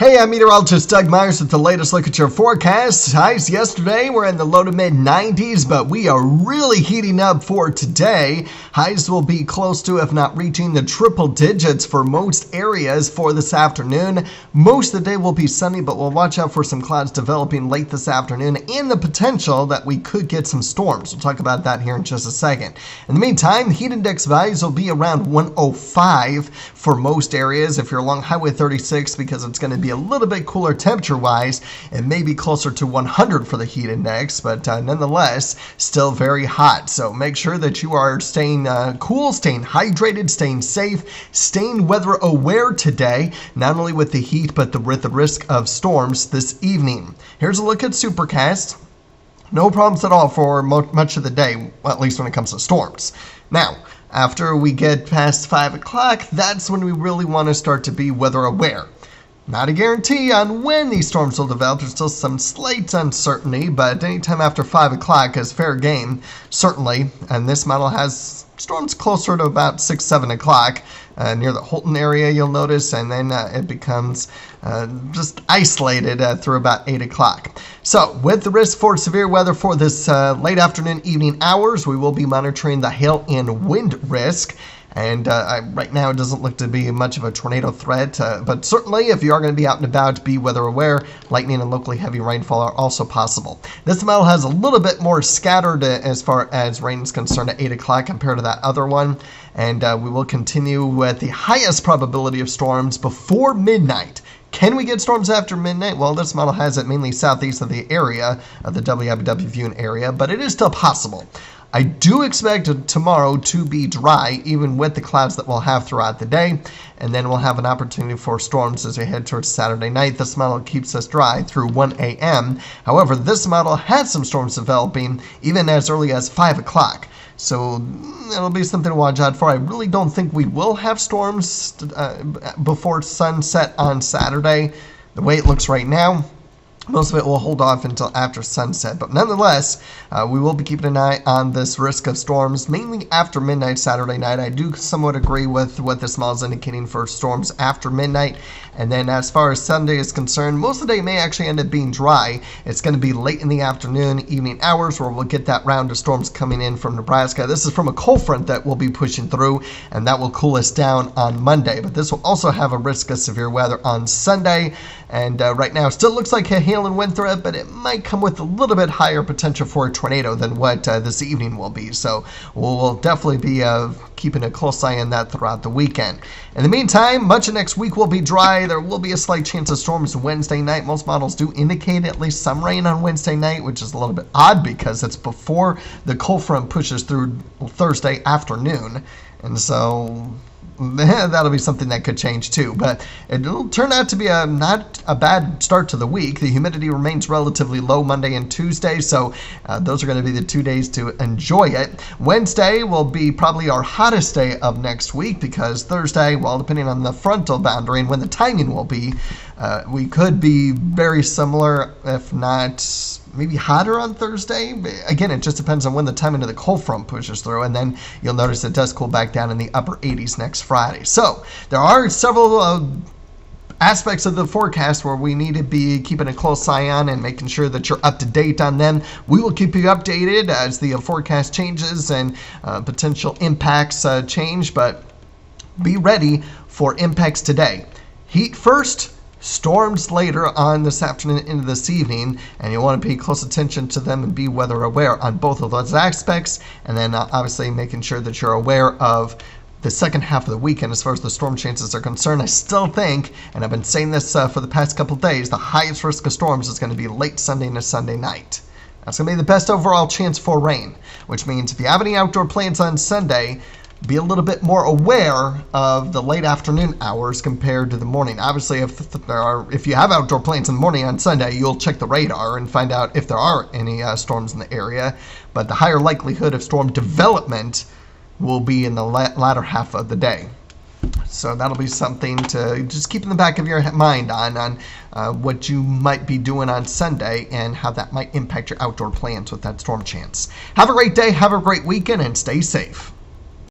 Hey, I'm meteorologist Doug Myers with the latest look at your forecast. Highs yesterday were in the low to mid 90s, but we are really heating up for today. Highs will be close to, if not reaching, the triple digits for most areas for this afternoon. Most of the day will be sunny, but we'll watch out for some clouds developing late this afternoon and the potential that we could get some storms. We'll talk about that here in just a second. In the meantime, heat index values will be around 105 for most areas. If you're along Highway 36, because it's going to be a little bit cooler temperature-wise, it may be closer to 100 for the heat index, but nonetheless, still very hot. So make sure that you are staying cool, staying hydrated, staying safe, staying weather aware today, not only with the heat, but with the risk of storms this evening. Here's a look at Supercast. No problems at all for much of the day, well, at least when it comes to storms. Now, after we get past 5 o'clock, that's when we really want to start to be weather aware. Not a guarantee on when these storms will develop. There's still some slight uncertainty, but anytime after 5 o'clock is fair game, certainly. And this model has storms closer to about 6, 7 o'clock near the Holton area, you'll notice, and then it becomes just isolated through about 8 o'clock. So with the risk for severe weather for this late afternoon, evening hours, we will be monitoring the hail and wind risk. And right now it doesn't look to be much of a tornado threat, but certainly if you are going to be out and about, be weather aware. Lightning and locally heavy rainfall are also possible. This model has a little bit more scattered as far as rain is concerned at 8 o'clock compared to that other one. And we will continue with the highest probability of storms before midnight. Can we get storms after midnight? Well, this model has it mainly southeast of the area, of the WIBW viewing area, but it is still possible. I do expect tomorrow to be dry, even with the clouds that we'll have throughout the day, and then we'll have an opportunity for storms as we head towards Saturday night. This model keeps us dry through 1 a.m. However, this model has some storms developing even as early as 5 o'clock. So it'll be something to watch out for. I really don't think we will have storms before sunset on Saturday. The way it looks right now, most of it will hold off until after sunset, but nonetheless, we will be keeping an eye on this risk of storms, mainly after midnight Saturday night. I do somewhat agree with what this model is indicating for storms after midnight. And then as far as Sunday is concerned, most of the day may actually end up being dry. It's going to be late in the afternoon, evening hours, where we'll get that round of storms coming in from Nebraska. This is from a cold front that will be pushing through, and that will cool us down on Monday. But this will also have a risk of severe weather on Sunday. And right now, it still looks like a hail and wind threat, but it might come with a little bit higher potential for a tornado than what this evening will be. So we'll definitely be keeping a close eye on that throughout the weekend. In the meantime, much of next week will be dry. There will be a slight chance of storms Wednesday night. Most models do indicate at least some rain on Wednesday night, which is a little bit odd because it's before the cold front pushes through Thursday afternoon. And so that'll be something that could change too, but it'll turn out to be not a bad start to the week. The humidity remains relatively low Monday and Tuesday, so those are going to be the 2 days to enjoy it. Wednesday will be probably our hottest day of next week because Thursday, well, depending on the frontal boundary and when the timing will be, we could be very similar, if not maybe hotter on Thursday. Again, it just depends on when the timing of the cold front pushes through, and then you'll notice it does cool back down in the upper 80s next Friday. So there are several aspects of the forecast where we need to be keeping a close eye on and making sure that you're up to date on them. We will keep you updated as the forecast changes and potential impacts change, but be ready for impacts today. Heat first, storms later on this afternoon into this evening, and you want to pay close attention to them and be weather aware on both of those aspects, and then obviously making sure that you're aware of the second half of the weekend as far as the storm chances are concerned. I still think, and I've been saying this for the past couple days, the highest risk of storms is going to be late Sunday into Sunday night. That's going to be the best overall chance for rain, which means if you have any outdoor plans on Sunday, be a little bit more aware of the late afternoon hours compared to the morning. Obviously, if you have outdoor plans in the morning on Sunday, you'll check the radar and find out if there are any storms in the area. But the higher likelihood of storm development will be in the latter half of the day. So that'll be something to just keep in the back of your mind on what you might be doing on Sunday and how that might impact your outdoor plans with that storm chance. Have a great day, have a great weekend, and stay safe.